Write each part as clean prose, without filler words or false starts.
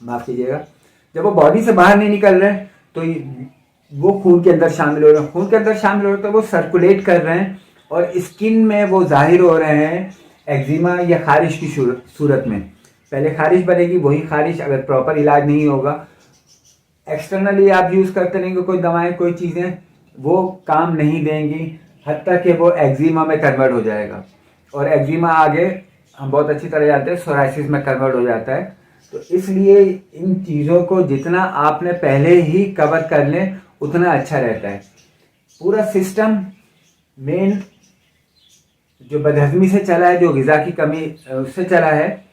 माफ कीजिएगा, जब वो बॉडी से बाहर नहीं निकल रहे हैं तो वो खून के अंदर शामिल हो रहे हैं, खून के अंदर शामिल हो रहे हैं तो वो सर्कुलेट कर रहे हैं और स्किन में वो जाहिर हो रहे हैं एक्जिमा या खारिश की सूरत में। पहले खारिश बनेगी, वही खारिश अगर प्रॉपर इलाज नहीं होगा, एक्सटर्नली आप यूज़ करते रहेंगे कोई दवाएं कोई चीज़ें, वो काम नहीं देंगी, हत्ता कि वो एक्जिमा में कन्वर्ट हो जाएगा और एक्जिमा आगे हम बहुत अच्छी तरह जानते हैं सोराइसिस में कन्वर्ट हो जाता है। तो इसलिए इन चीज़ों को जितना आपने पहले ही कवर कर लें उतना अच्छा रहता है। पूरा सिस्टम मेन जो बदहजमी से चला है, जो ग़िज़ा की कमी उससे चला है,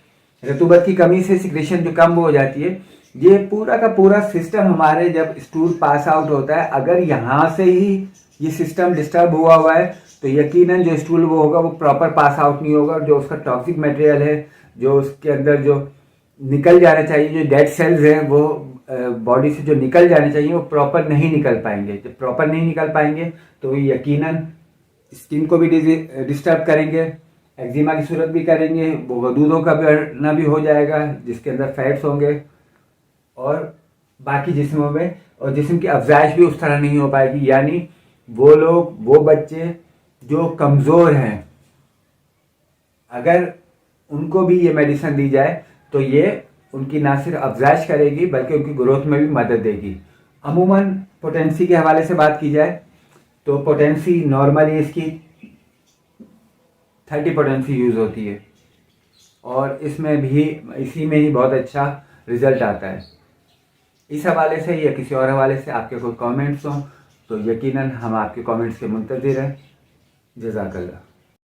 रतूबत की कमी से सिक्रेशन जो कम हो जाती है, ये पूरा का पूरा सिस्टम हमारे जब स्टूल पास आउट होता है, अगर यहाँ से ही ये सिस्टम डिस्टर्ब हुआ है तो यकीनन जो स्टूल वो होगा वो प्रॉपर पास आउट नहीं होगा। जो उसका टॉक्सिक मटेरियल है, जो उसके अंदर जो निकल जाना चाहिए, जो डेड सेल्स हैं वो बॉडी से जो निकल जाने चाहिए वो प्रॉपर नहीं निकल पाएंगे। जब प्रॉपर नहीं निकल पाएंगे तो वो यकीनन स्किन को भी डिस्टर्ब करेंगे, एक्जिमा की सूरत भी करेंगे, वो वदूदों का बढ़ना भी हो जाएगा जिसके अंदर फैट्स होंगे और बाकी जिस्मों में, और जिस्म की अफजाइश भी उस तरह नहीं हो पाएगी। यानी वो लोग, वो बच्चे जो कमज़ोर हैं, अगर उनको भी ये मेडिसिन दी जाए तो ये उनकी ना सिर्फ अफजाइश करेगी बल्कि उनकी ग्रोथ में भी मदद देगी। अमूमन पोटेंसी के हवाले से बात की जाए तो पोटेंसी नॉर्मली इसकी 30 पोटेंसी यूज़ होती है और इसमें भी इसी में ही बहुत अच्छा रिज़ल्ट आता है। इस हवाले से या किसी और हवाले से आपके कोई कमेंट्स हों तो यकीनन हम आपके कमेंट्स के मुंतज़िर हैं। जज़ाकल्लाह।